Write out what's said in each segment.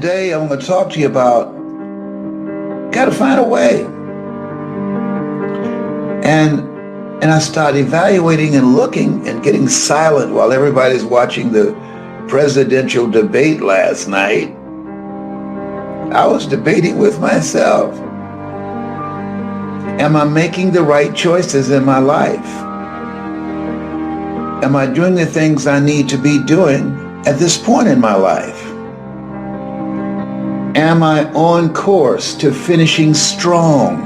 today I'm going to talk to you about got to find a way. And I start evaluating and looking and getting silent while everybody's watching the presidential debate last night. I was debating with myself. Am I making the right choices in my life? Am I doing the things I need to be doing at this point in my life? Am I on course to finishing strong?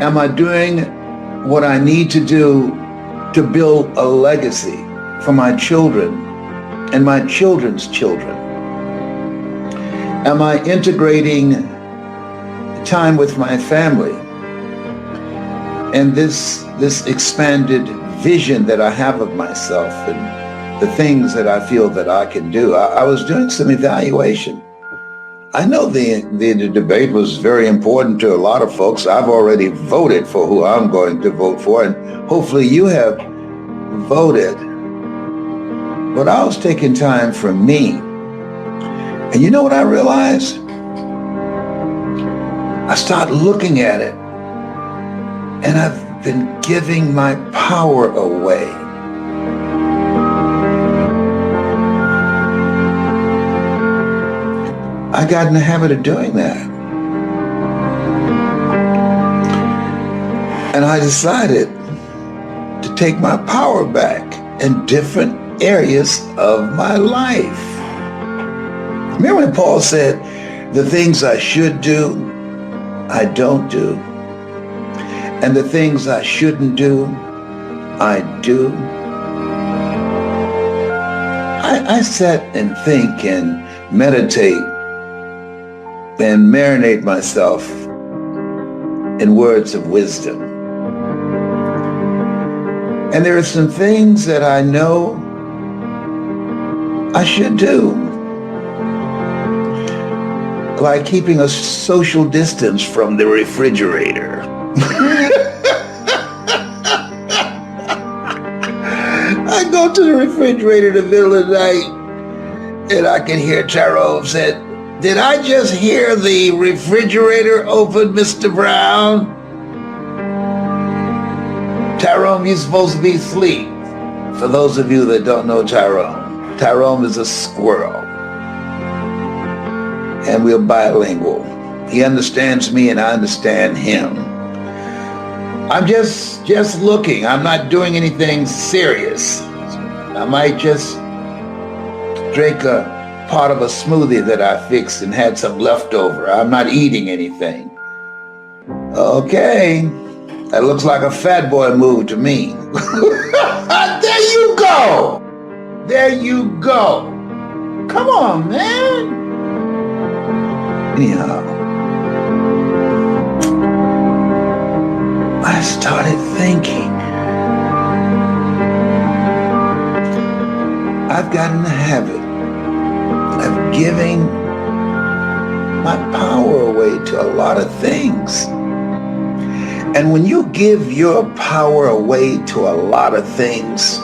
Am I doing what I need to do to build a legacy for my children and my children's children? Am I integrating time with my family and this expanded vision that I have of myself and the things that I feel that I can do? I was doing some evaluation. I know the debate was very important to a lot of folks. I've already voted for who I'm going to vote for, and hopefully you have voted. But I was taking time for me. And you know what I realized? I started looking at it, and I've been giving my power away. I got in the habit of doing that. And I decided to take my power back in different areas of my life. Remember when Paul said, the things I should do, I don't do. And the things I shouldn't do, I do. I sit and think and meditate and marinate myself in words of wisdom. And there are some things that I know I should do, like keeping a social distance from the refrigerator. I go to the refrigerator in the middle of the night and I can hear Tyrone say, "Did I just hear the refrigerator open, Mr. Brown?" Tyrone, you're supposed to be asleep. For those of you that don't know Tyrone, Tyrone is a squirrel. And we're bilingual. He understands me and I understand him. I'm just looking. I'm not doing anything serious. I might just drink a part of a smoothie that I fixed and had some left over. I'm not eating anything. Okay, that looks like a fat boy move to me. There you go. There you go. Come on, man. Anyhow, I started thinking. I've gotten the habit of giving my power away to a lot of things. And when you give your power away to a lot of things,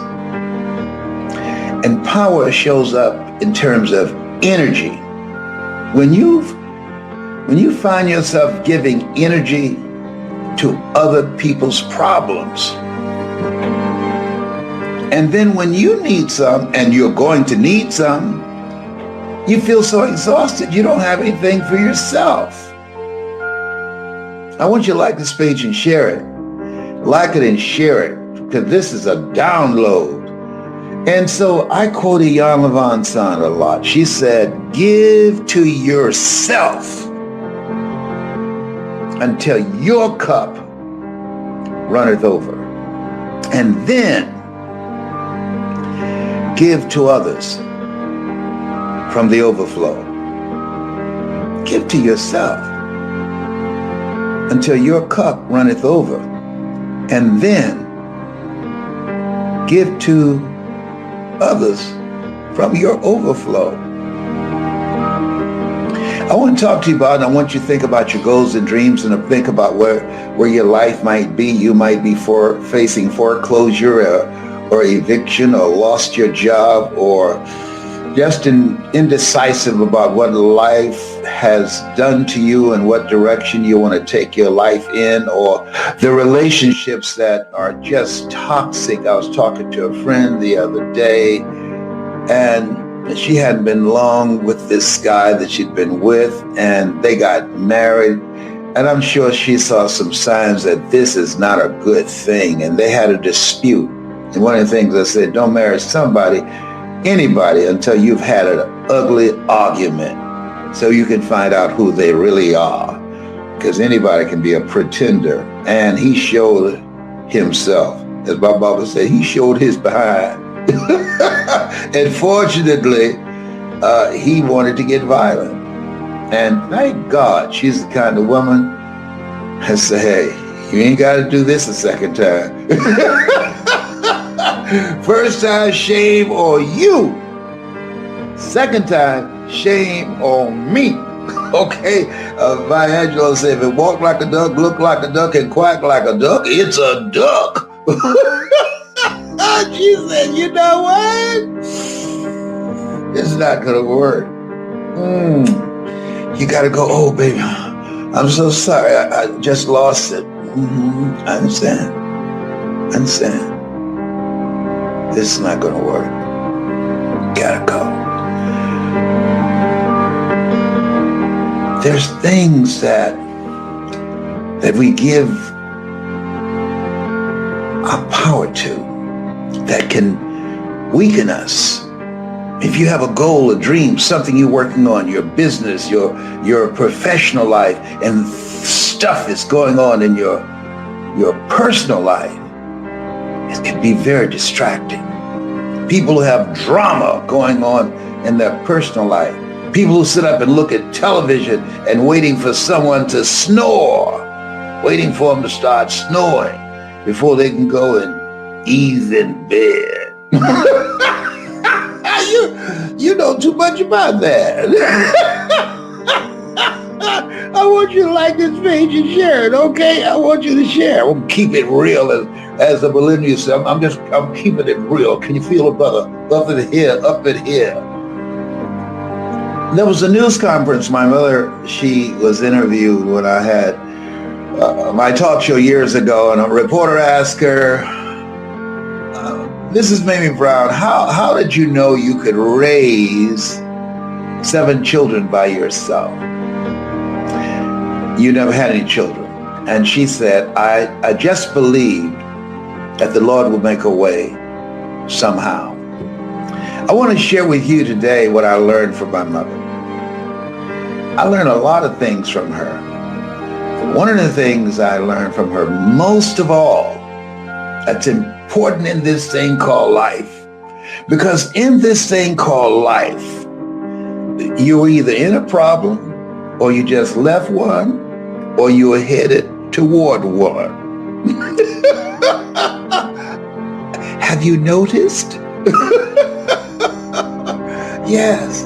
and power shows up in terms of energy, when you find yourself giving energy to other people's problems, and then when you need some, and you're going to need some, you feel so exhausted you don't have anything for yourself. I want you to like this page and share it. Like it and share it, because this is a download. And so I quote Ian Levon San a lot. She said, "Give to yourself until your cup runneth over, and then give to others from the overflow." Give to yourself until your cup runneth over, and then give to others from your overflow. I want to talk to you about, and I want you to think about your goals and dreams, and think about where your life might be. You might be facing foreclosure or eviction, or lost your job, or just indecisive about what life has done to you and what direction you want to take your life in, or the relationships that are just toxic. I was talking to a friend the other day, and she hadn't been long with this guy that she'd been with, and they got married. And I'm sure she saw some signs that this is not a good thing, and they had a dispute. And one of the things I said, don't marry anybody, until you've had an ugly argument so you can find out who they really are. Because anybody can be a pretender. And he showed himself. As my mama said, he showed his behind. And fortunately, he wanted to get violent. And thank God she's the kind of woman that say, hey, you ain't got to do this a second time. First time, shame on you. Second time, shame on me. Okay? Maya Angelou said, if it walk like a duck, look like a duck, and quack like a duck, it's a duck. She said, you know what? It's not going to work. You got to go, oh, baby, I'm so sorry. I just lost it. I understand. This is not going to work. Gotta go. There's things that we give our power to that can weaken us. If you have a goal, a dream, something you're working on, your business, your professional life, and stuff is going on in your personal life, it can be very distracting. People who have drama going on in their personal life. People who sit up and look at television and waiting for someone to snore, waiting for them to start snoring before they can go and ease in bed. You know too much about that. I want you to like this page and share it, okay? I want you to share. We'll keep it real, as the millennials say. I'm keeping it real. Can you feel it, brother? Up in here. There was a news conference. My mother, she was interviewed when I had my talk show years ago, and a reporter asked her, Mrs. Mamie Brown, how did you know you could raise 7 children by yourself? You never had any children. And she said, I just believed that the Lord would make a way somehow. I want to share with you today what I learned from my mother. I learned a lot of things from her. One of the things I learned from her, most of all, that's important in this thing called life. Because in this thing called life, you're either in a problem, or you just left one, or you're headed toward one. Have you noticed? Yes.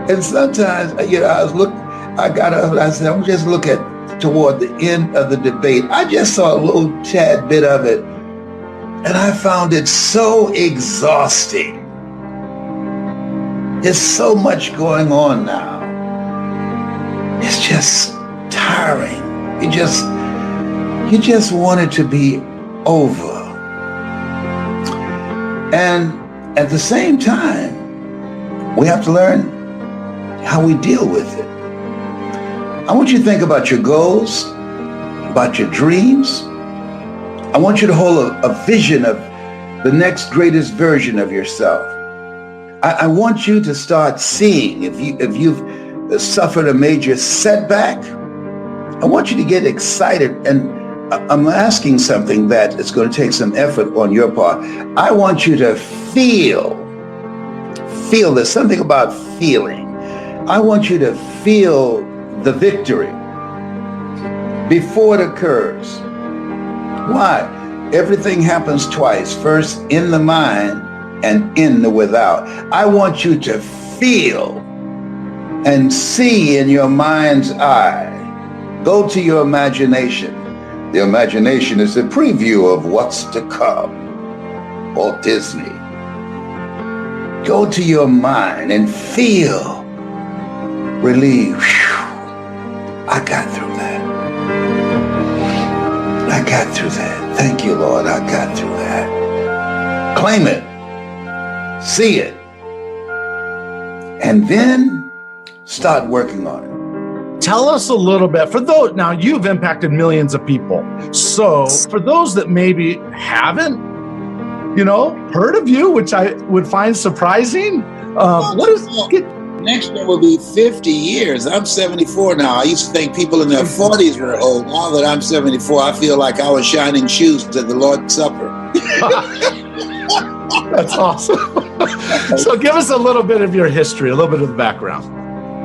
And sometimes, I got up and I said, I'm just looking toward the end of the debate. I just saw a little tad bit of it, and I found it so exhausting. There's so much going on now. It's just tiring. You just want it to be over. And at the same time, we have to learn how we deal with it. I want you to think about your goals, about your dreams. I want you to hold a vision of the next greatest version of yourself. I want you to start seeing, if you've suffered a major setback, I want you to get excited. And I'm asking something that is going to take some effort on your part. I want you to feel. There's something about feeling. I want you to feel the victory before it occurs. Why? Everything happens twice. First in the mind and in the without. I want you to feel and see in your mind's eye. Go to your imagination. The imagination is a preview of what's to come. Walt Disney. go to your mind and feel relief. I got through that. I got through that. Thank you, Lord. I got through that. Claim it. See it. And then start working on it. Tell us a little bit, for those, now you've impacted millions of people. So for those that maybe haven't, heard of you, which I would find surprising, next year will be 50 years. I'm 74 now. I used to think people in their 40s were old. Now that I'm 74, I feel like I was shining shoes at the Lord's Supper. That's awesome. So give us a little bit of your history, a little bit of the background.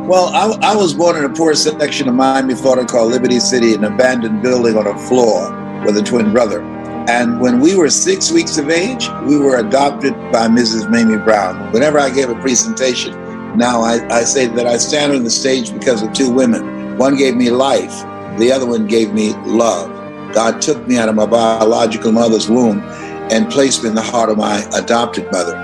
Well, I was born in a poor section of Miami, Florida called Liberty City, an abandoned building on a floor with a twin brother. And when we were 6 weeks of age, we were adopted by Mrs. Mamie Brown. Whenever I give a presentation, now I say that I stand on the stage because of two women. One gave me life. The other one gave me love. God took me out of my biological mother's womb and placed me in the heart of my adopted mother.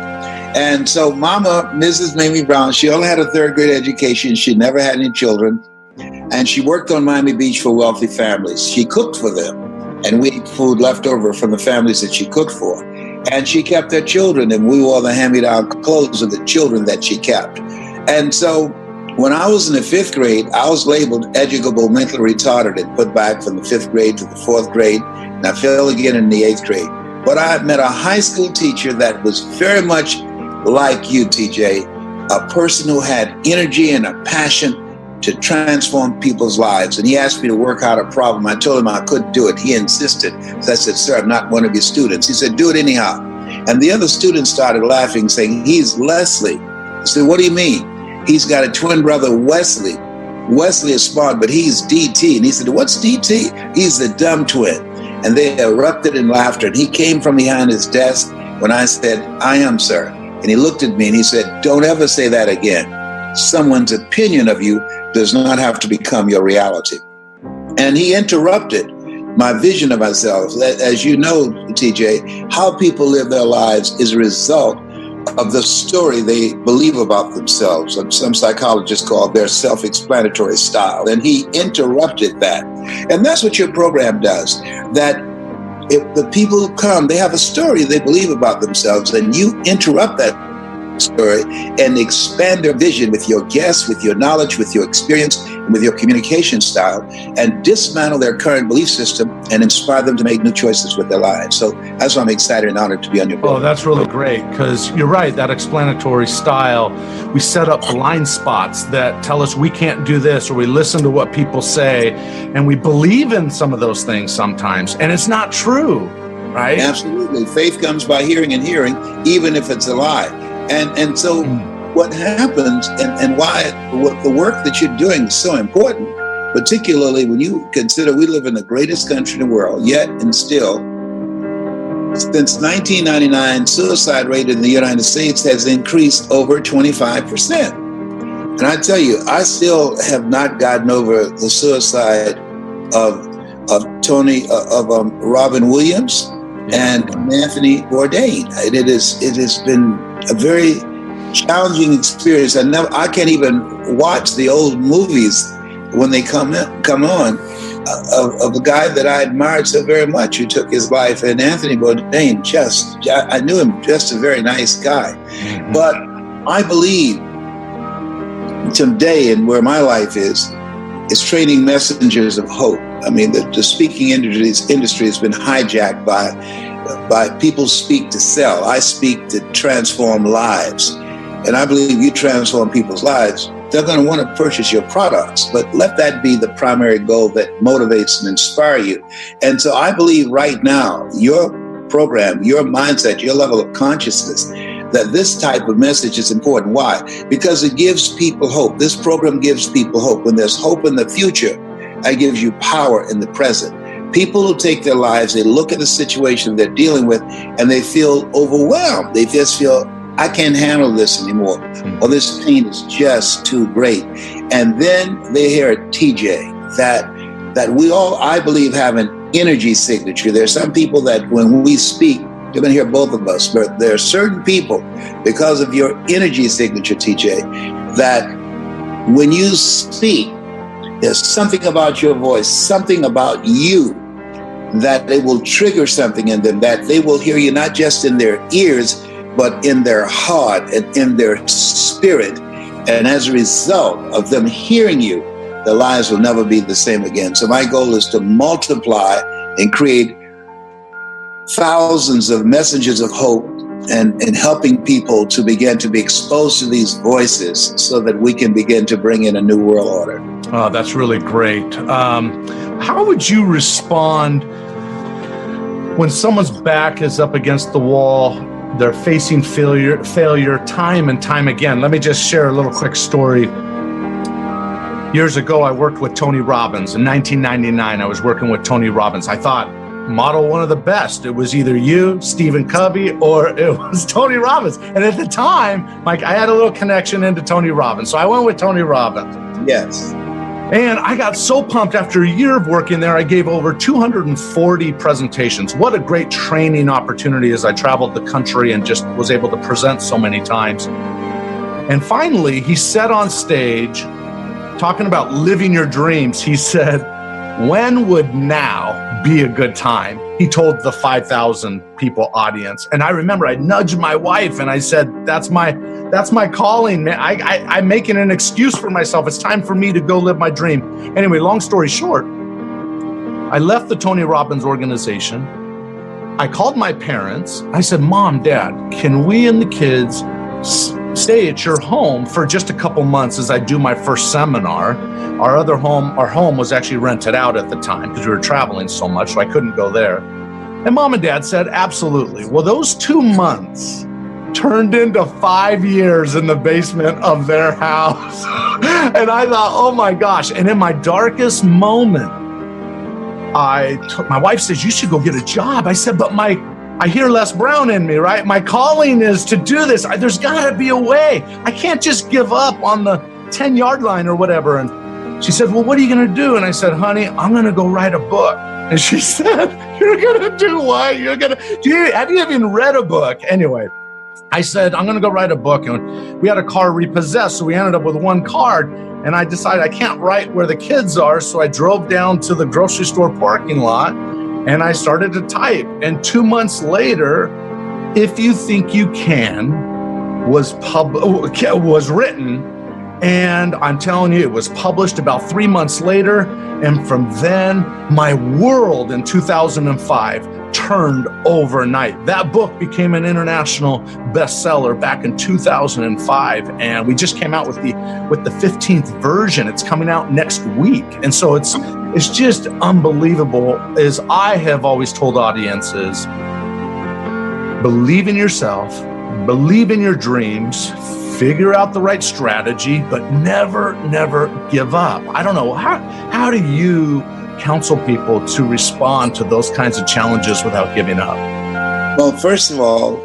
And so Mama, Mrs. Mamie Brown, she only had a third grade education. She never had any children. And she worked on Miami Beach for wealthy families. She cooked for them. And we ate food left over from the families that she cooked for. And she kept their children, and we wore the hand-me-down clothes of the children that she kept. And so when I was in the fifth grade, I was labeled educable mentally retarded and put back from the fifth grade to the fourth grade. And I failed again in the eighth grade. But I met a high school teacher that was very much like you, TJ, a person who had energy and a passion to transform people's lives. And he asked me to work out a problem. I told him I couldn't do it. He insisted. So I said, sir, I'm not one of your students. He said, do it anyhow. And the other students started laughing, saying, he's Leslie. I said, what do you mean? He's got a twin brother, Wesley. Wesley is smart, but he's DT. And he said, what's DT? He's the dumb twin. And they erupted in laughter. And he came from behind his desk when I said, I am, sir. And he looked at me and he said, don't ever say that again. Someone's opinion of you does not have to become your reality. And he interrupted my vision of myself. As you know, TJ, how people live their lives is a result of the story they believe about themselves. Some psychologists call their self-explanatory style. And he interrupted that. And that's what your program does. That if the people who come, they have a story they believe about themselves, and you interrupt that story and expand their vision with your guests, with your knowledge, with your experience, and with your communication style, and dismantle their current belief system and inspire them to make new choices with their lives. So that's why I'm excited and honored to be on your program. Oh, that's really great, because you're right, that explanatory style, we set up blind spots that tell us we can't do this, or we listen to what people say, and we believe in some of those things sometimes, and it's not true, right? Absolutely. Faith comes by hearing and hearing, even if it's a lie. And so what happens and why the work that you're doing is so important, particularly when you consider we live in the greatest country in the world, yet and still, since 1999, suicide rate in the United States has increased over 25%. And I tell you, I still have not gotten over the suicide of Robin Williams and Anthony Bourdain. It has been a very challenging experience. I can't even watch the old movies when they come on of a guy that I admired so very much who took his life. And Anthony Bourdain, I knew him, just a very nice guy. Mm-hmm. But I believe today, and where my life is training messengers of hope. I mean, the speaking industry has been hijacked by people speak to sell. I speak to transform lives. And I believe you transform people's lives. They're going to want to purchase your products, but let that be the primary goal that motivates and inspires you. And so I believe right now, your program, your mindset, your level of consciousness, that this type of message is important. Why? Because it gives people hope. This program gives people hope. When there's hope in the future, it gives you power in the present. People who take their lives, they look at the situation they're dealing with and they feel overwhelmed. They just feel, I can't handle this anymore. Or this pain is just too great. And then they hear a TJ that we all, I believe, have an energy signature. There's some people that when we speak, You're going to hear both of us. But there are certain people, because of your energy signature, TJ, that when you speak, there's something about your voice, something about you, that it will trigger something in them, that they will hear you not just in their ears, but in their heart and in their spirit. And as a result of them hearing you, their lives will never be the same again. So my goal is to multiply and create thousands of messages of hope and helping people to begin to be exposed to these voices so that we can begin to bring in a new world order. Oh, that's really great. How would you respond when someone's back is up against the wall? They're facing failure time and time again. Let me just share a little quick story. Years ago, I worked with Tony Robbins. In 1999, I was working with Tony Robbins. I thought, model one of the best. It was either you, Stephen Covey, or it was Tony Robbins. And at the time, Mike, I had a little connection into Tony Robbins. So I went with Tony Robbins. Yes. And I got so pumped after a year of working there, I gave over 240 presentations. What a great training opportunity as I traveled the country and just was able to present so many times. And finally, he said on stage, talking about living your dreams, he said, "When would now be a good time?" He told the 5,000 people audience. And I remember I nudged my wife and I said, that's my calling, man. I'm making an excuse for myself. It's time for me to go live my dream. Anyway, long story short, I left the Tony Robbins organization. I called my parents. I said, "Mom, Dad, can we and the kids stay at your home for just a couple months as I do my first seminar?" Our home was actually rented out at the time because we were traveling so much, so I couldn't go there. And Mom and Dad said, absolutely. Well, those 2 months turned into 5 years in the basement of their house. And I thought, oh my gosh. And in my darkest moment, my wife says, "You should go get a job." I said, "But I hear Les Brown in me, right? My calling is to do this. There's got to be a way. I can't just give up on the 10-yard line or whatever." And she said, "Well, what are you going to do?" And I said, "Honey, I'm going to go write a book." And she said, "You're going to do what? Have you even read a book?" Anyway, I said, "I'm going to go write a book." And we had a car repossessed, so we ended up with one card. And I decided I can't write where the kids are, so I drove down to the grocery store parking lot and I started to type. And 2 months later, "If You Think You Can" was written. And I'm telling you, it was published about 3 months later. And from then, my world in 2005 turned overnight. That book became an international bestseller back in 2005. And we just came out with the 15th version. It's coming out next week. And so it's just unbelievable. As I have always told audiences, believe in yourself, believe in your dreams, figure out the right strategy, but never give up. I don't know, how do you counsel people to respond to those kinds of challenges without giving up? Well, first of all,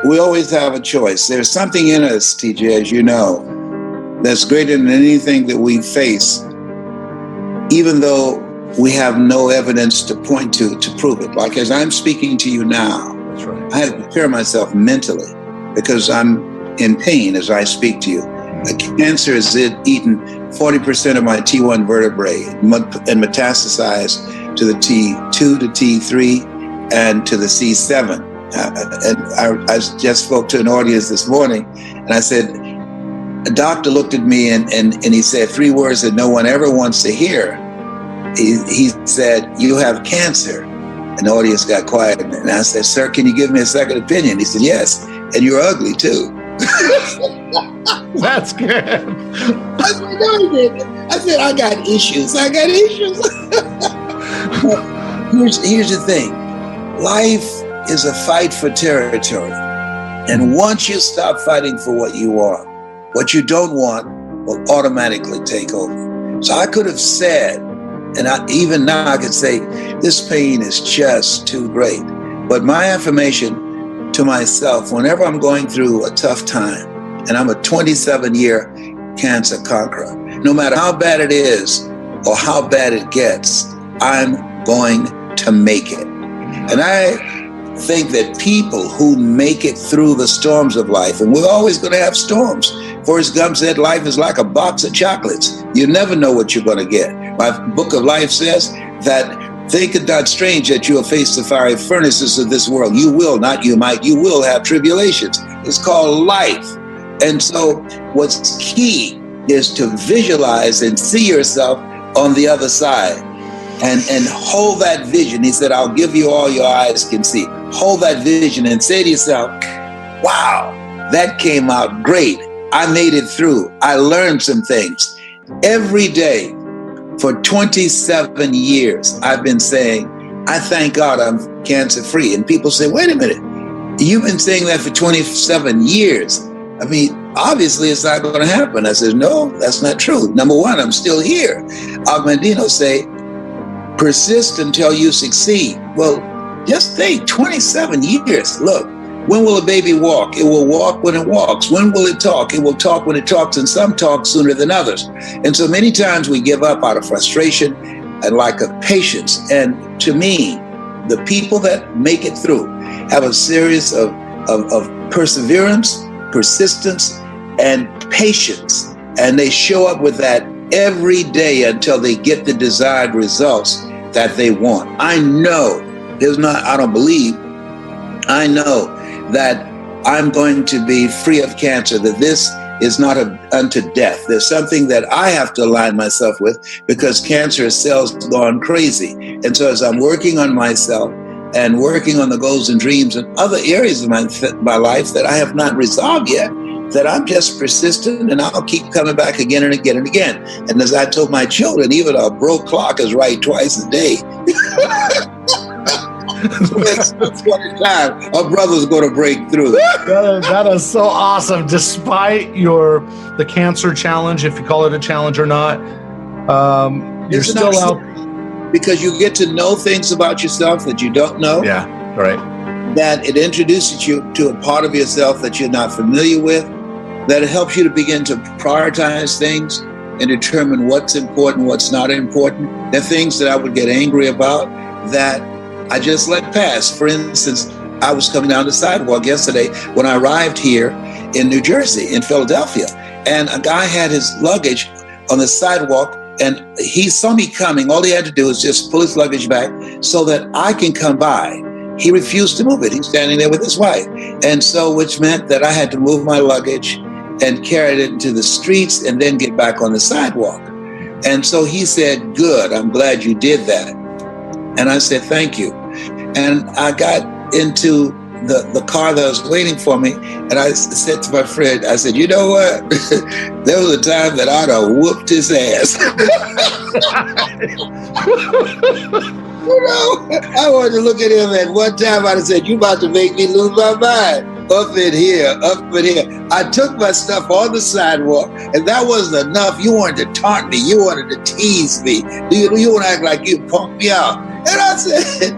we always have a choice. There's something in us, TJ, as you know, that's greater than anything that we face, even though we have no evidence to point to prove it. Like as I'm speaking to you now, That's right. I had to prepare myself mentally because I'm in pain as I speak to you. Cancer has eaten 40% of my T1 vertebrae and metastasized to the T2, to T3, and to the C7. And I just spoke to an audience this morning, and I said, a doctor looked at me and he said 3 words that no one ever wants to hear. He said, "You have cancer." And the audience got quiet. And I said, "Sir, can you give me a second opinion?" He said, "Yes, and you're ugly too." That's good. I said, "No, he didn't." I said, I got issues. Here's the thing. Life is a fight for territory. And once you stop fighting for what you want, what you don't want will automatically take over. So I could have said, and even now I could say, this pain is just too great. But my affirmation to myself, whenever I'm going through a tough time, and I'm a 27-year cancer conqueror, no matter how bad it is or how bad it gets, I'm going to make it. And think that people who make it through the storms of life, and we're always going to have storms. Forrest Gump said life is like a box of chocolates. You never know what you're going to get. My book of life says that think it not strange that you will face the fiery furnaces of this world. You will, not you might, you will have tribulations. It's called life. And so what's key is to visualize and see yourself on the other side and hold that vision. He said, I'll give you all your eyes can see. Hold that vision and say to yourself, wow, that came out great. I made it through. I learned some things. Every day for 27 years, I've been saying, I thank God I'm cancer free. And people say, wait a minute, you've been saying that for 27 years. I mean, obviously it's not going to happen. I said, no, that's not true. Number one, I'm still here. Mandino say, persist until you succeed. Well, just think, 27 years. Look, when will a baby walk? It will walk when it walks. When will it talk? It will talk when it talks, and some talk sooner than others. And so many times we give up out of frustration and lack of patience. And to me, the people that make it through have a series of perseverance, persistence, and patience. And they show up with that every day until they get the desired results that they want. I know, I don't believe, I know that I'm going to be free of cancer, that this is not unto death. There's something that I have to align myself with because cancerous cells have gone crazy. And so as I'm working on myself and working on the goals and dreams and other areas of my life that I have not resolved yet, that I'm just persistent and I'll keep coming back again and again and again. And as I told my children, even a broke clock is right twice a day. That's what time our brother's going to break through. That is so awesome. Despite the cancer challenge, if you call it a challenge or not, you're still out. Because you get to know things about yourself that you don't know. Yeah, right. That it introduces you to a part of yourself that you're not familiar with. That it helps you to begin to prioritize things and determine what's important, what's not important. There are things that I would get angry about that I just let pass. For instance, I was coming down the sidewalk yesterday when I arrived here in New Jersey, in Philadelphia, and a guy had his luggage on the sidewalk and he saw me coming. All he had to do was just pull his luggage back so that I can come by. He refused to move it. He's standing there with his wife. And so, which meant that I had to move my luggage and carried it into the streets and then get back on the sidewalk. And so he said, good, I'm glad you did that. And I said, thank you. And I got into the car that was waiting for me. And I said to my friend, I said, you know what? There was a time that I'd have whooped his ass. You know, I wanted to look at him at one time. I'd have said, you about to make me lose my mind. Up in here. I took my stuff on the sidewalk, and that wasn't enough. You wanted to taunt me. You wanted to tease me. You want to act like you punked me out. And I said,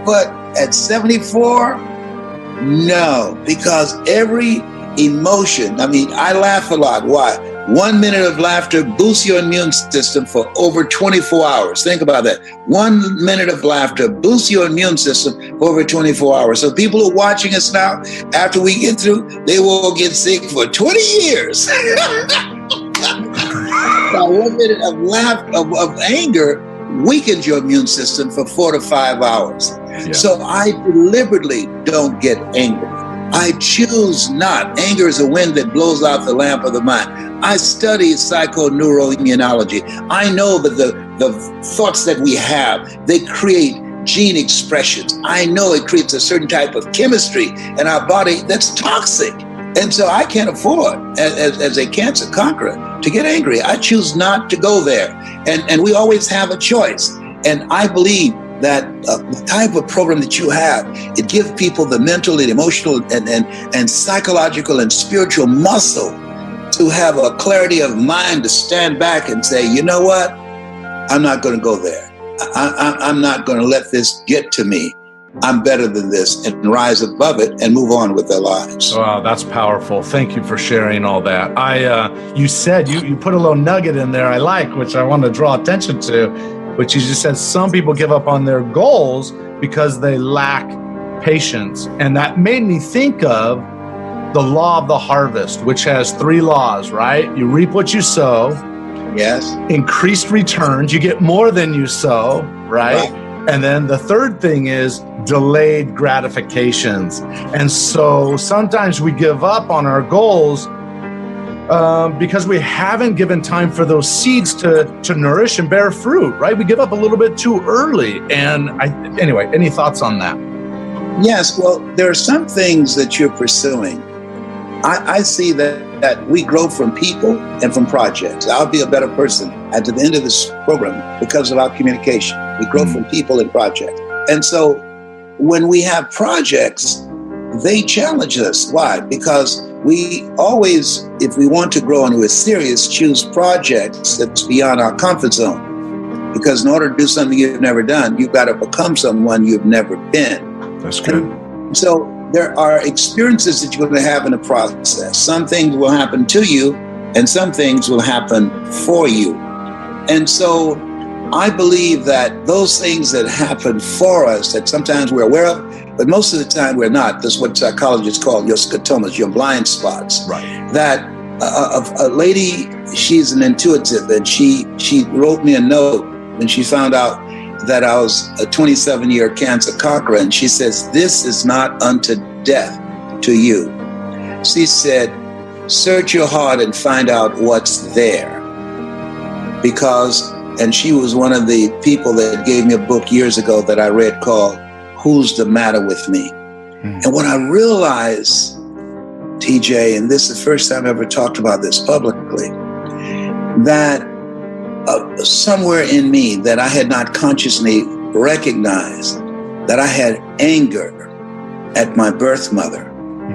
but at 74, no, because every emotion, I mean, I laugh a lot. Why? 1 minute of laughter boosts your immune system for over 24 hours. Think about that. 1 minute of laughter boosts your immune system for over 24 hours. So people who are watching us now, after we get through, they will get sick for 20 years. Now, 1 minute of anger weakens your immune system for 4 to 5 hours. Yeah. So I deliberately don't get angry. I choose not. Anger is a wind that blows out the lamp of the mind. I study psychoneuroimmunology. I know that the thoughts that we have, they create gene expressions. I know it creates a certain type of chemistry in our body that's toxic. And so I can't afford, as a cancer conqueror, to get angry. I choose not to go there. And we always have a choice. And I believe that the type of program that you have, it gives people the mental and emotional and psychological and spiritual muscle to have a clarity of mind to stand back and say, you know what? I'm not going to go there. I'm not going to let this get to me. I'm better than this, and rise above it and move on with their lives. Wow, that's powerful. Thank you for sharing all that. You said, you put a little nugget in there I like, which I want to draw attention to, which you just said some people give up on their goals because they lack patience. And that made me think of the law of the harvest, which has 3 laws, right? You reap what you sow. Yes. Increased returns. You get more than you sow, right? And then the third thing is delayed gratifications. And so sometimes we give up on our goals because we haven't given time for those seeds to nourish and bear fruit, right? We give up a little bit too early. And anyway, any thoughts on that? Yes, well, there are some things that you're pursuing. I see that we grow from people and from projects. I'll be a better person at the end of this program because of our communication. We grow from people and projects. And so when we have projects, they challenge us. Why? Because we always, if we want to grow and we're serious, choose projects that's beyond our comfort zone. Because in order to do something you've never done, you've got to become someone you've never been. That's good. And so there are experiences that you're going to have in the process. Some things will happen to you, and some things will happen for you. And so I believe that those things that happen for us that sometimes we're aware of, but most of the time we're not. That's what psychologists call your scotomas, your blind spots. Right. That a lady, she's an intuitive, and she wrote me a note when she found out that I was a 27-year cancer conqueror, and she says, "This is not unto death to you." She said, "Search your heart and find out what's there." Because, and she was one of the people that gave me a book years ago that I read called Who's the Matter with Me? And what I realized, TJ, and this is the first time I ever talked about this publicly, that somewhere in me that I had not consciously recognized that I had anger at my birth mother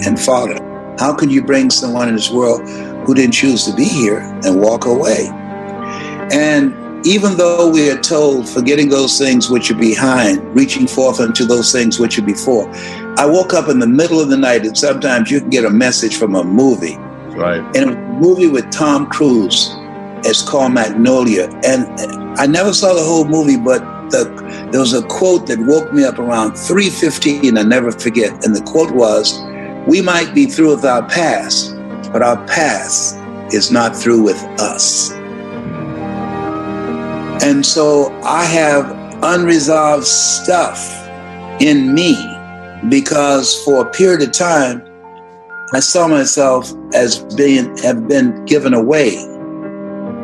and father. How can you bring someone in this world who didn't choose to be here and walk away? And even though we are told, forgetting those things which are behind, reaching forth unto those things which are before, I woke up in the middle of the night, and sometimes you can get a message from a movie. Right. And a movie with Tom Cruise. It's called Magnolia. And I never saw the whole movie, but there was a quote that woke me up around 3:15, I never forget. And the quote was, "We might be through with our past, but our past is not through with us." And so I have unresolved stuff in me because for a period of time, I saw myself as have been given away.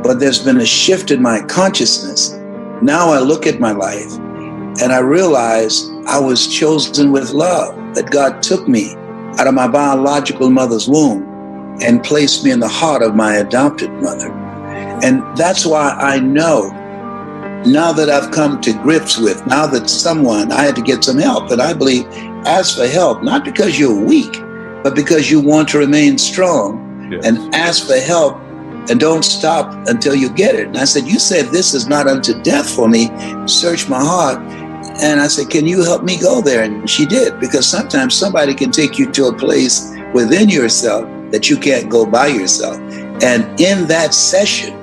But there's been a shift in my consciousness. Now I look at my life and I realize I was chosen with love, that God took me out of my biological mother's womb and placed me in the heart of my adopted mother. And that's why I know, now that I've come to grips with, now that I had to get some help. And I believe, ask for help, not because you're weak, but because you want to remain strong. Yes. And ask for help. And don't stop until you get it. And I said, "You said this is not unto death for me. Search my heart." And I said, "Can you help me go there?" And she did, because sometimes somebody can take you to a place within yourself that you can't go by yourself. And in that session,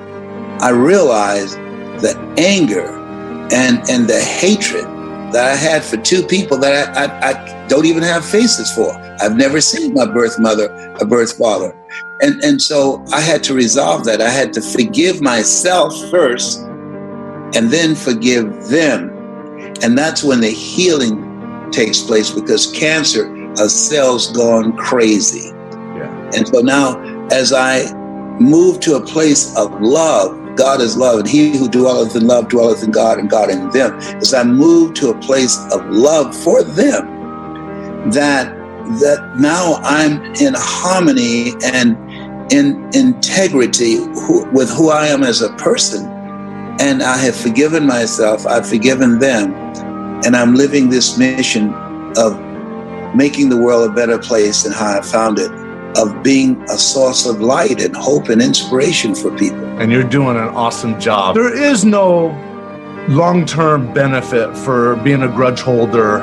I realized the anger and the hatred that I had for two people that I don't even have faces for. I've never seen my birth mother or birth father. And so I had to resolve that. I had to forgive myself first and then forgive them. And that's when the healing takes place, because cancer, a cell's gone crazy. Yeah. And so now as I move to a place of love, God is love, and he who dwelleth in love dwelleth in God, and God in them. As I move to a place of love for them, that now I'm in harmony and in integrity with who I am as a person. And I have forgiven myself, I've forgiven them, and I'm living this mission of making the world a better place than how I found it, of being a source of light and hope and inspiration for people. And you're doing an awesome job. There is no long-term benefit for being a grudge holder,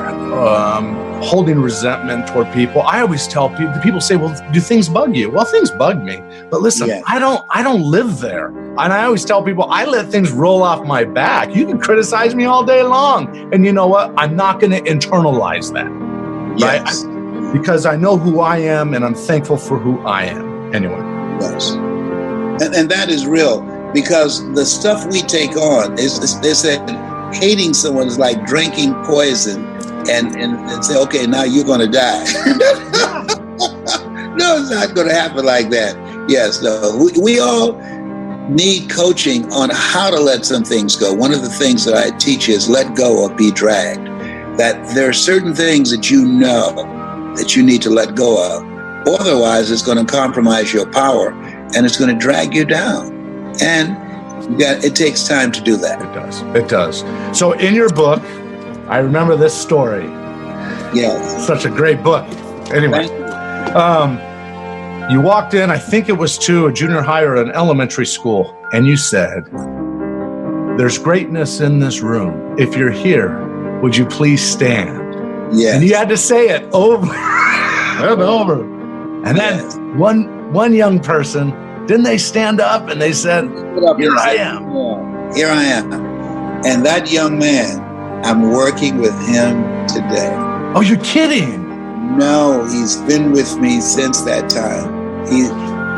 holding resentment toward people. I always tell people say, "Well, do things bug you?" Well, things bug me, but listen, Yeah. I don't live there. And I always tell people, I let things roll off my back. You can criticize me all day long, and you know what? I'm not going to internalize that. Yes. right? Because I know who I am and I'm thankful for who I am. Anyway. Yes. And that is real, because the stuff we take on is, they said, hating someone is like drinking poison and say, okay, now you're going to die. No, it's not going to happen like that. Yes, no. We all need coaching on how to let some things go. One of the things that I teach is let go or be dragged. That there are certain things that you know that you need to let go of. Otherwise, it's going to compromise your power and it's going to drag you down. And it takes time to do that. It does. It does. So in your book, I remember this story. Yes. Such a great book. Anyway, you walked in, I think it was to a junior high or an elementary school, and you said, "There's greatness in this room. If you're here, would you please stand?" Yes. And you had to say it over and over. And then Yes. one young person, didn't they stand up and they said, "Here I am." Here I am. And that young man, I'm working with him today. Oh, you're kidding. No, he's been with me since that time. He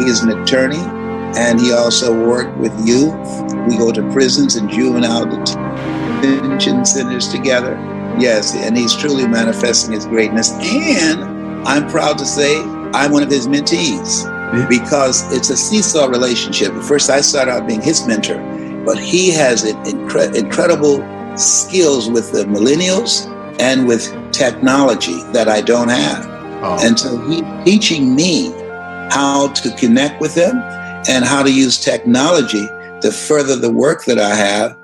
is an attorney, and he also worked with youth. We go to prisons and juvenile detention centers together. Yes, and he's truly manifesting his greatness. And I'm proud to say I'm one of his mentees, because it's a seesaw relationship. At first, I started out being his mentor, but he has incredible skills with the millennials and with technology that I don't have. Oh. And so he's teaching me how to connect with them and how to use technology to further the work that I have,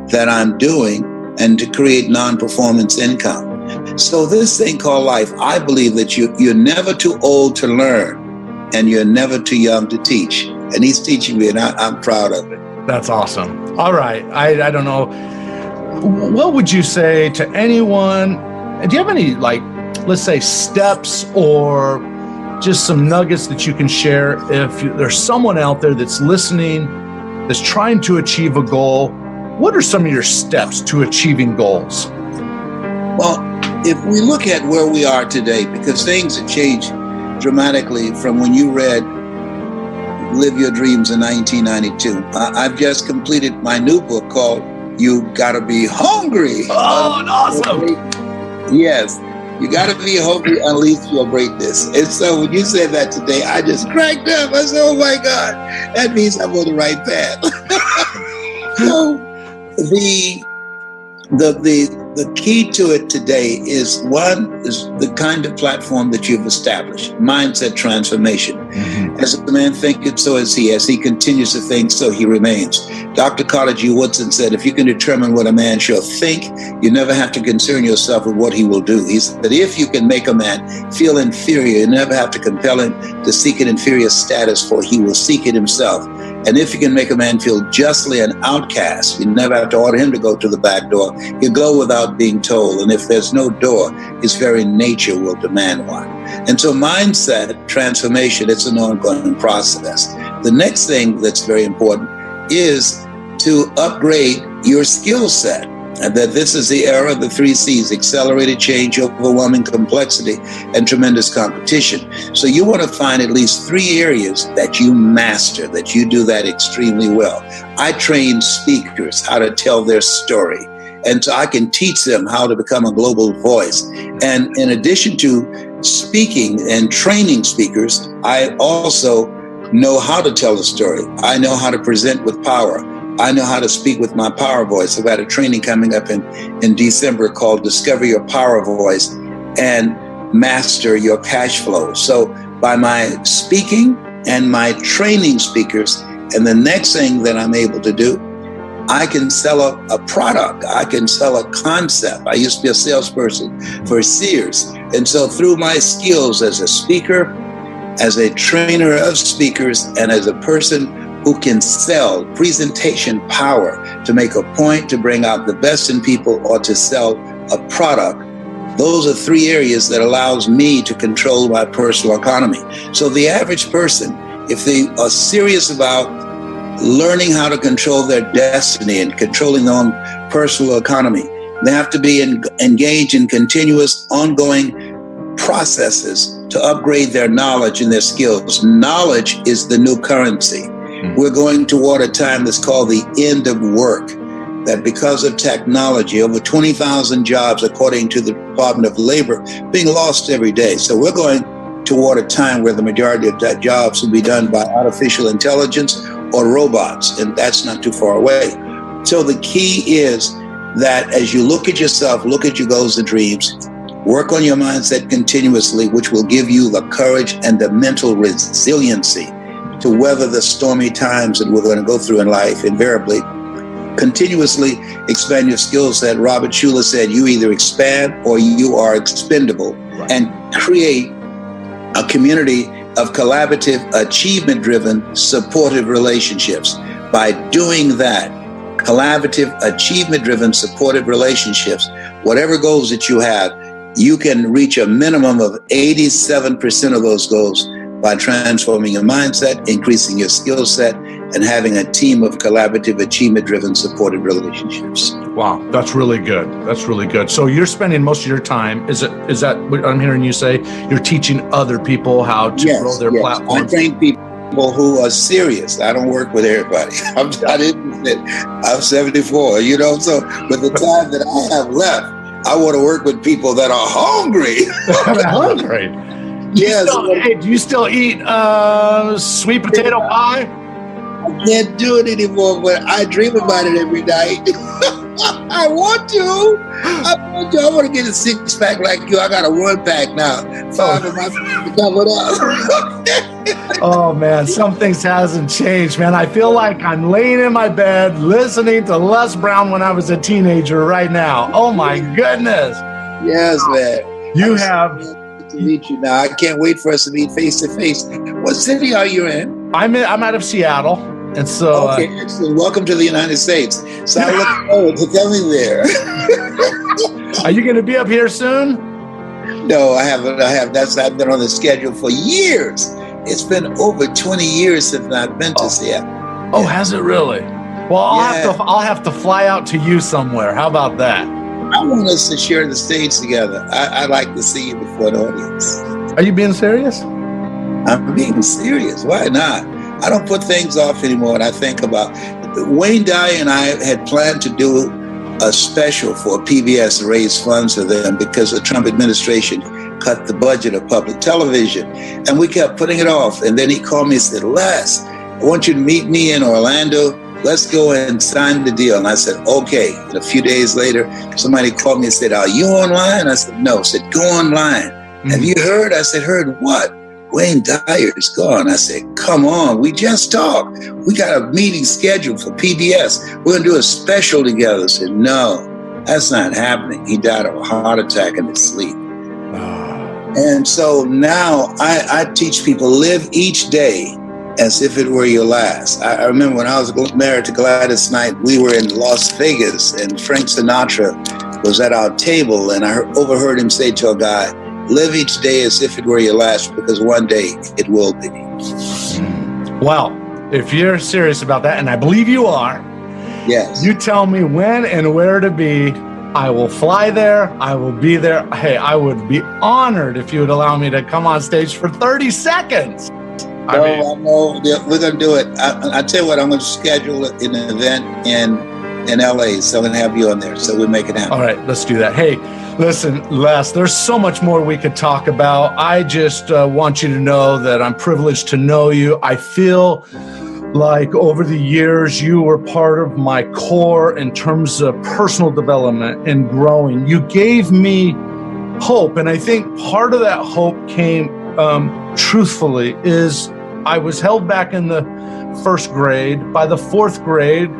that I'm doing, and to create non-performance income. So this thing called life, I believe that you're never too old to learn and you're never too young to teach. And he's teaching me, and I'm proud of it. That's awesome. All right. I don't know. What would you say to anyone? Do you have any, let's say, steps or just some nuggets that you can share if there's someone out there that's listening, that's trying to achieve a goal? What are some of your steps to achieving goals? Well, if we look at where we are today, because things have changed dramatically from when you read Live Your Dreams in 1992. I've just completed my new book called You Gotta Be Hungry. Oh, awesome. Yes, you gotta be hungry, unleash your greatness. And so when you said that today, I just cracked up. I said, oh my God, that means I'm on the right path. So the key to it today is the kind of platform that you've established, mindset transformation. Mm-hmm. As a man thinketh, so is he. As he continues to think, so he remains. Dr. Carter G. Woodson said, if you can determine what a man shall think, you never have to concern yourself with what he will do. He said that if you can make a man feel inferior, you never have to compel him to seek an inferior status, for he will seek it himself. And if you can make a man feel justly an outcast, you never have to order him to go to the back door. You go without being told. And if there's no door, his very nature will demand one. And so mindset transformation, it's an ongoing process. The next thing that's very important is to upgrade your skill set. And that this is the era of the 3 C's: accelerated change, overwhelming complexity, and tremendous competition. So you want to find at least 3 areas that you master, that you do that extremely well. I train speakers how to tell their story. And so I can teach them how to become a global voice. And in addition to speaking and training speakers, I also know how to tell a story. I know how to present with power. I know how to speak with my power voice. I've got a training coming up in December called Discover Your Power Voice and Master Your Cash Flow. So by my speaking and my training speakers, and the next thing that I'm able to do, I can sell a product. I can sell a concept. I used to be a salesperson for Sears. And so through my skills as a speaker, as a trainer of speakers, and as a person who can sell presentation power to make a point, to bring out the best in people, or to sell a product, those are 3 areas that allows me to control my personal economy. So the average person, if they are serious about learning how to control their destiny and controlling their own personal economy, they have to be engaged in continuous, ongoing processes to upgrade their knowledge and their skills. Knowledge is the new currency. We're going toward a time that's called the end of work, that because of technology, over 20,000 jobs, according to the Department of Labor, being lost every day. So we're going toward a time where the majority of jobs will be done by artificial intelligence or robots, and that's not too far away. So the key is that as you look at yourself, look at your goals and dreams, work on your mindset continuously, which will give you the courage and the mental resiliency to weather the stormy times that we're going to go through in life invariably. Continuously expand your skill set. Robert Schuller said, you either expand or you are expendable. Right. And create a community of collaborative, achievement-driven, supportive relationships. By doing that, collaborative, achievement-driven, supportive relationships, whatever goals that you have, you can reach a minimum of 87% of those goals by transforming your mindset, increasing your skill set, and having a team of collaborative, achievement-driven, supportive relationships. Wow, that's really good. That's really good. So you're spending most of your time, is that what I'm hearing you say? You're teaching other people how to grow their platforms? I train people who are serious. I don't work with everybody. I'm 74, so with the time that I have left, I want to work with people that are hungry. Hungry? Yes. Do you still eat sweet potato pie? I can't do it anymore, but I dream about it every night. I want to. I want to get a 6-pack like you. I got a 1-pack now. 5 of my friends covered up. Oh, man, some things hasn't changed, man. I feel like I'm laying in my bed listening to Les Brown when I was a teenager right now. Oh, my goodness. Yes, man. You have... to meet you now. I can't wait for us to meet face to face. What city are you in? I'm out of Seattle, and so okay, excellent. Welcome to the United States. So I look forward to coming there. Are you going to be up here soon? No, I haven't. I've been on the schedule for years. It's been over 20 years since I've been to Seattle. Oh, has it really? Well, I'll have to fly out to you somewhere. How about that? I want us to share the stage together. I'd like to see you before the audience. Are you being serious? I'm being serious. Why not? I don't put things off anymore. And I think about Wayne Dyer and I had planned to do a special for PBS to raise funds for them because the Trump administration cut the budget of public television. And we kept putting it off. And then he called me and said, Les, I want you to meet me in Orlando. Let's go and sign the deal. And I said, okay. And a few days later, somebody called me and said, are you online? I said, no. I said, go online. Mm-hmm. Have you heard? I said, heard what? Wayne Dyer's gone. I said, come on. We just talked. We got a meeting scheduled for PBS. We're going to do a special together. I said, no, that's not happening. He died of a heart attack in his sleep. And so now I teach people live each day as if it were your last. I remember when I was married to Gladys Knight, we were in Las Vegas and Frank Sinatra was at our table and I overheard him say to a guy, live each day as if it were your last because one day it will be. Well, if you're serious about that, and I believe you are, yes, you tell me when and where to be. I will fly there. I will be there. Hey, I would be honored if you would allow me to come on stage for 30 seconds. I know. We're going to do it. I tell you what, I'm going to schedule an event in LA, so I'm going to have you on there. So we'll make it happen. All right, let's do that. Hey, listen, Les, there's so much more we could talk about. I just want you to know that I'm privileged to know you. I feel like over the years, you were part of my core in terms of personal development and growing. You gave me hope. And I think part of that hope came, truthfully, is I was held back in the first grade. By the fourth grade,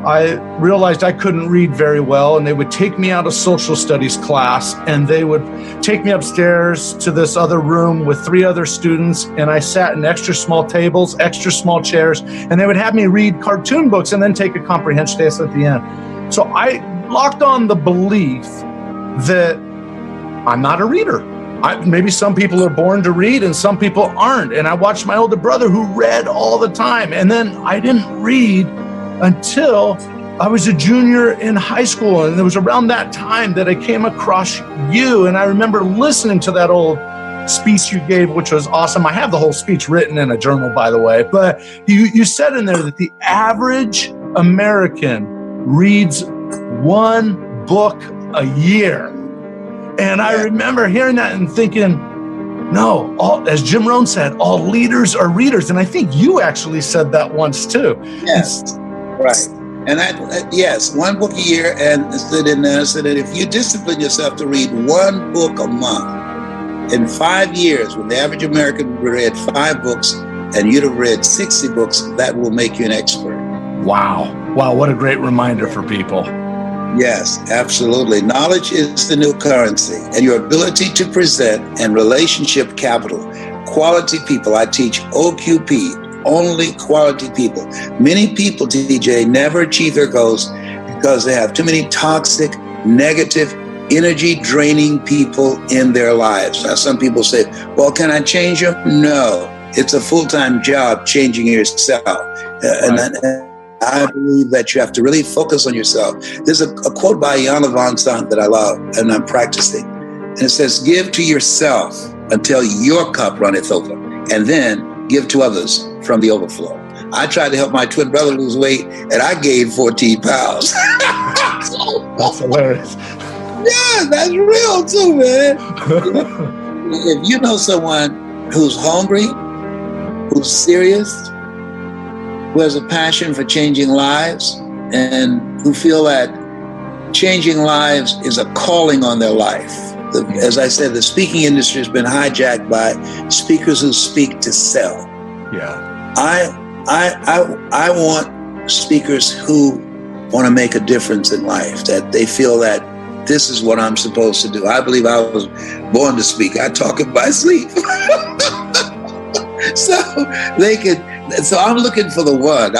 I realized I couldn't read very well, and they would take me out of social studies class, and they would take me upstairs to this other room with 3 other students, and I sat in extra small tables, extra small chairs, and they would have me read cartoon books and then take a comprehension test at the end. So I locked on the belief that I'm not a reader. Maybe some people are born to read and some people aren't. And I watched my older brother who read all the time. And then I didn't read until I was a junior in high school, and it was around that time that I came across you. And I remember listening to that old speech you gave, which was awesome. I have the whole speech written in a journal, by the way, but you said in there that the average American reads one book a year. And I remember hearing that and thinking, no, as Jim Rohn said, all leaders are readers. And I think you actually said that once too. Yes, right. And yes, one book a year, and stood in there and said that if you discipline yourself to read one book a month, in 5 years, when the average American read 5 books and you'd have read 60 books, that will make you an expert. Wow. Wow, what a great reminder for people. Yes, absolutely. Knowledge is the new currency, and your ability to present and relationship capital. Quality people. I teach OQP. Only quality people. Many people, DJ, never achieve their goals because they have too many toxic, negative, energy-draining people in their lives. Now, some people say, well, can I change them? No. It's a full-time job changing yourself. And I believe that you have to really focus on yourself. There's a quote by Iyanla Vanzant that I love, and I'm practicing. And it says, give to yourself until your cup runneth over, and then give to others from the overflow. I tried to help my twin brother lose weight, and I gained 14 pounds. That's hilarious. Yeah, that's real too, man. If you know someone who's hungry, who's serious, who has a passion for changing lives, and who feel that changing lives is a calling on their life. As I said, the speaking industry has been hijacked by speakers who speak to sell. Yeah. I want speakers who want to make a difference in life, that they feel that this is what I'm supposed to do. I believe I was born to speak. I talk in my sleep. So I'm looking for the one.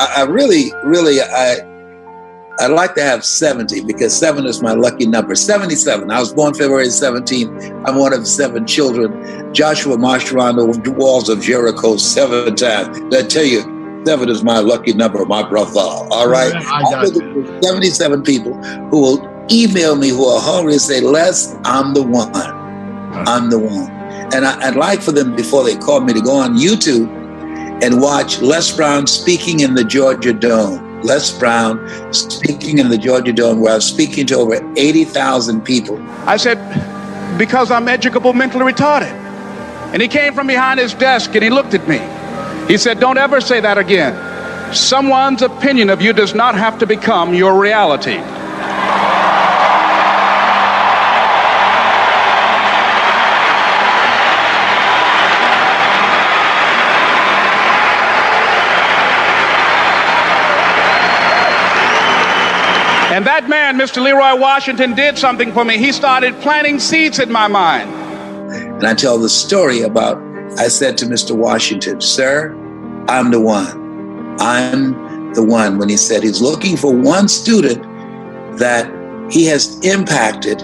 I'd like to have 70, because 7 is my lucky number. 77. I was born February 17th. I'm one of 7 children. Joshua marched around the walls of Jericho 7 times. I tell you, 7 is my lucky number, my brother. All right? I'm looking for 77 people who will email me, who are hungry, and say, Les, I'm the one. I'm the one. And I'd like for them, before they call me, to go on YouTube and watch Les Brown speaking in the Georgia Dome. Les Brown speaking in the Georgia Dome, where I was speaking to over 80,000 people. I said, because I'm educable mentally retarded. And he came from behind his desk and he looked at me. He said, don't ever say that again. Someone's opinion of you does not have to become your reality. And that man, Mr. Leroy Washington, did something for me. He started planting seeds in my mind. And I tell the story about, I said to Mr. Washington, sir, I'm the one. I'm the one. When he said he's looking for one student that he has impacted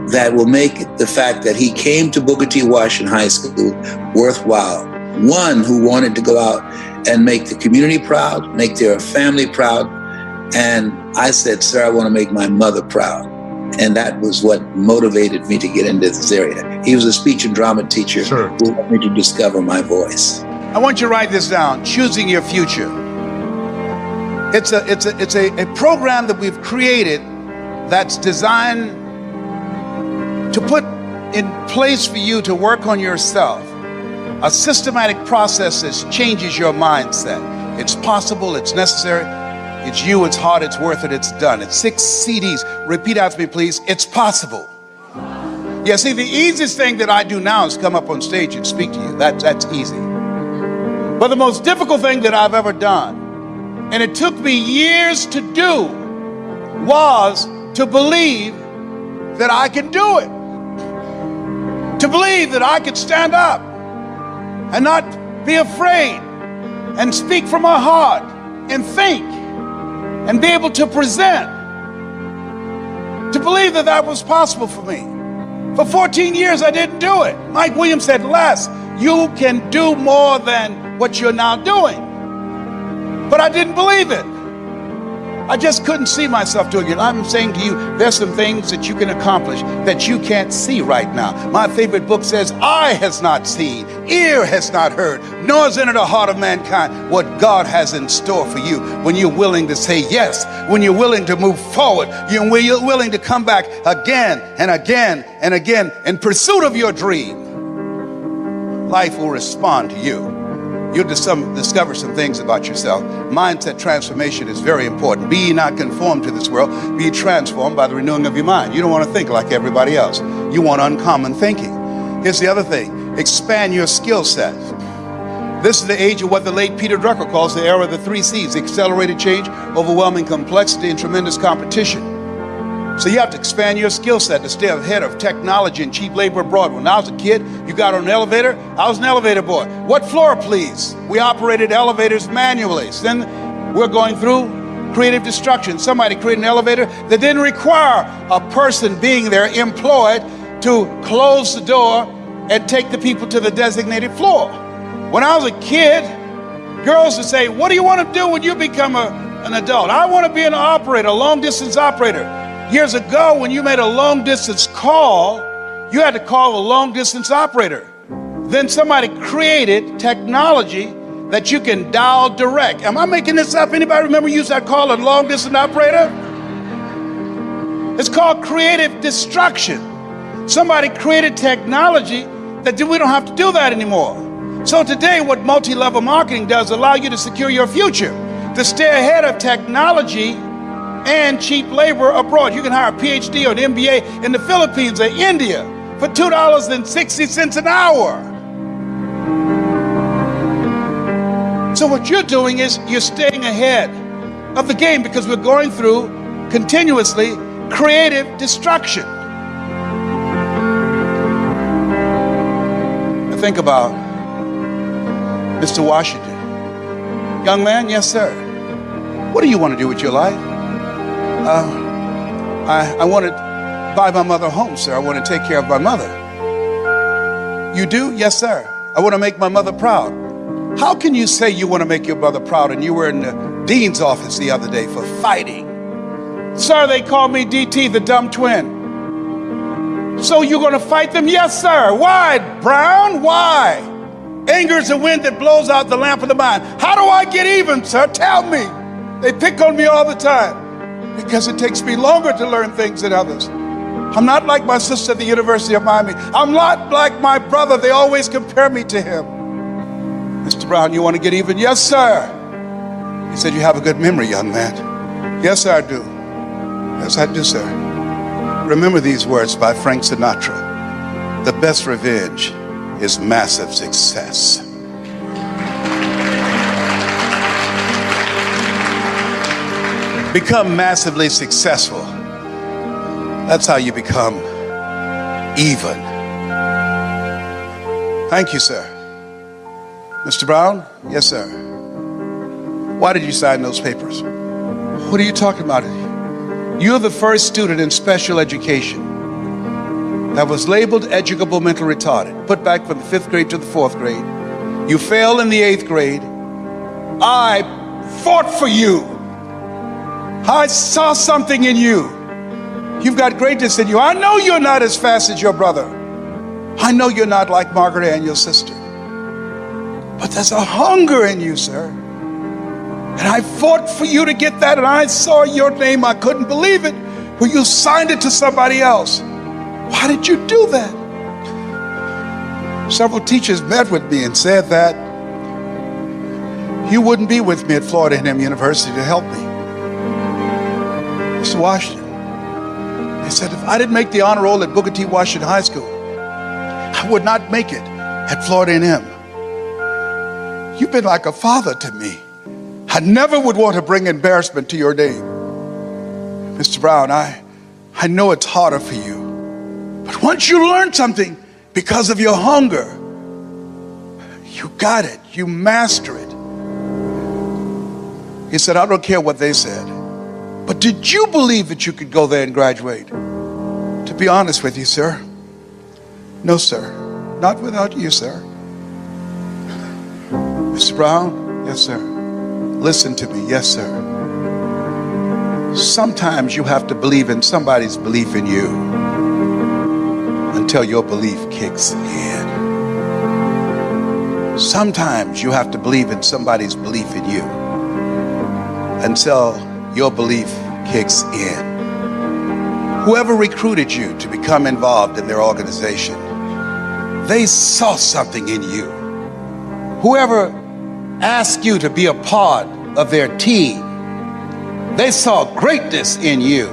that will make the fact that he came to Booker T. Washington High School worthwhile. One who wanted to go out and make the community proud, make their family proud. And I said, sir, I want to make my mother proud. And that was what motivated me to get into this area. He was a speech and drama teacher who helped me to discover my voice. I want you to write this down, Choosing Your Future. It's a program that we've created that's designed to put in place for you to work on yourself. A systematic process that changes your mindset. It's possible, it's necessary. It's you, it's hard, it's worth it, it's done. It's 6 CDs. Repeat after me, please. It's possible. Yeah, see, the easiest thing that I do now is come up on stage and speak to you. That's easy. But the most difficult thing that I've ever done, and it took me years to do, was to believe that I can do it. To believe that I could stand up and not be afraid and speak from my heart and think and be able to present, to believe that that was possible for me. For 14 years, I didn't do it. Mike Williams said, Les, you can do more than what you're now doing. But I didn't believe it. I just couldn't see myself doing it. I'm saying to you, there's some things that you can accomplish that you can't see right now. My favorite book says, eye has not seen, ear has not heard, nor has entered the heart of mankind what God has in store for you when you're willing to say yes, when you're willing to move forward, when you're willing to come back again and again and again in pursuit of your dream. Life will respond to you. You'll discover some things about yourself. Mindset transformation is very important. Be ye not conformed to this world. Be transformed by the renewing of your mind. You don't want to think like everybody else. You want uncommon thinking. Here's the other thing. Expand your skill set. This is the age of what the late Peter Drucker calls the era of the 3 C's: accelerated change, overwhelming complexity, and tremendous competition. So you have to expand your skill set to stay ahead of technology and cheap labor abroad. When I was a kid, you got on an elevator, I was an elevator boy. What floor, please? We operated elevators manually. So then we're going through creative destruction. Somebody created an elevator that didn't require a person being there employed to close the door and take the people to the designated floor. When I was a kid, girls would say, what do you want to do when you become an adult? I want to be an operator, a long distance operator. Years ago, when you made a long distance call, you had to call a long distance operator. Then somebody created technology that you can dial direct. Am I making this up? Anybody remember use that call a long distance operator? It's called creative destruction. Somebody created technology that we don't have to do that anymore. So today, what multi-level marketing does allow you to secure your future, to stay ahead of technology and cheap labor abroad. You can hire a PhD or an MBA in the Philippines or India for $2.60 an hour. So what you're doing is you're staying ahead of the game because we're going through continuously creative destruction. I think about Mr. Washington. Young man, yes, sir. What do you want to do with your life? I want to buy my mother a home, sir. I want to take care of my mother. You do? Yes, sir. I want to make my mother proud. How can you say you want to make your mother proud and you were in the dean's office the other day for fighting? Sir, they call me DT, the dumb twin. So you're going to fight them? Yes, sir. Why, Brown? Why? Anger is the wind that blows out the lamp of the mind. How do I get even, sir? Tell me. They pick on me all the time. Because it takes me longer to learn things than others. I'm not like my sister at the University of Miami. I'm not like my brother. They always compare me to him. Mr. Brown, you want to get even? Yes, sir. He said, you have a good memory, young man. Yes, sir, I do. Yes, I do, sir. Remember these words by Frank Sinatra. The best revenge is massive success. Become massively successful. That's how you become even. Thank you, sir. Mr. Brown? Yes, sir. Why did you sign those papers? What are you talking about? You're the first student in special education that was labeled educable mental retarded, put back from the 5th grade to the 4th grade. You failed in the 8th grade. I fought for you. I saw something in you. You've got greatness in you. I know you're not as fast as your brother. I know you're not like Margaret Ann, your sister. But there's a hunger in you, sir. And I fought for you to get that, and I saw your name. I couldn't believe it. Well, you signed it to somebody else. Why did you do that? Several teachers met with me and said that you wouldn't be with me at Florida A&M University to help me. Mr. Washington, they said if I didn't make the honor roll at Booker T. Washington High School, I would not make it at Florida A&M. You've been like a father to me. I never would want to bring embarrassment to your name. Mr. Brown, I know it's harder for you. But once you learn something because of your hunger, you got it, you master it. He said, I don't care what they said. But did you believe that you could go there and graduate? To be honest with you, sir, no, sir. Not without you, sir. Mr. Brown, yes, sir. Listen to me, yes, sir. Sometimes you have to believe in somebody's belief in you until your belief kicks in. Sometimes you have to believe in somebody's belief in you until your belief kicks in. Whoever recruited you to become involved in their organization, they saw something in you. Whoever asked you to be a part of their team, they saw greatness in you.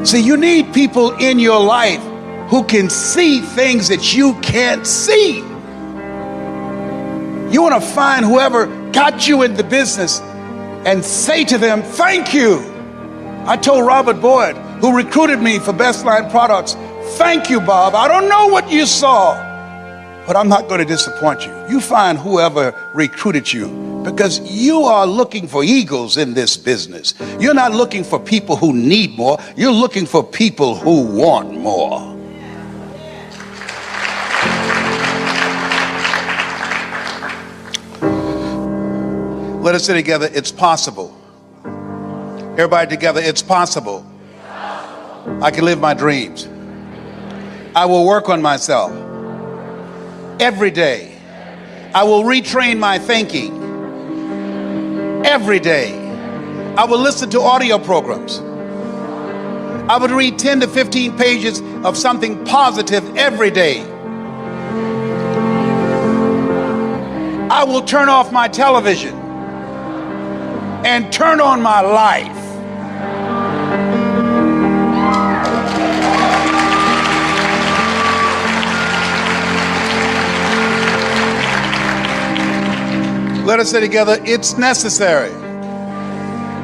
See, you need people in your life who can see things that you can't see. You want to find whoever got you in the business and say to them, thank you. I told Robert Boyd, who recruited me for Best Line Products, thank you, Bob. I don't know what you saw, but I'm not going to disappoint you. You find whoever recruited you, because you are looking for eagles in this business. You're not looking for people who need more. You're looking for people who want more. Let us say together, it's possible. Everybody together, it's possible. I can live my dreams. I will work on myself every day. I will retrain my thinking every day. I will listen to audio programs. I would read 10 to 15 pages of something positive every day. I will turn off my television and turn on my life. Let us say together, it's necessary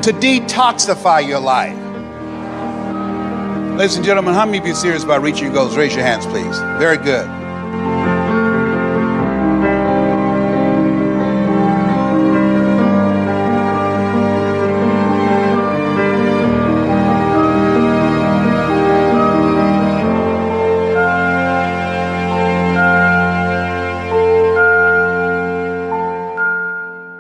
to detoxify your life. Ladies and gentlemen, how many of you are serious about reaching your goals? Raise your hands, please. Very good.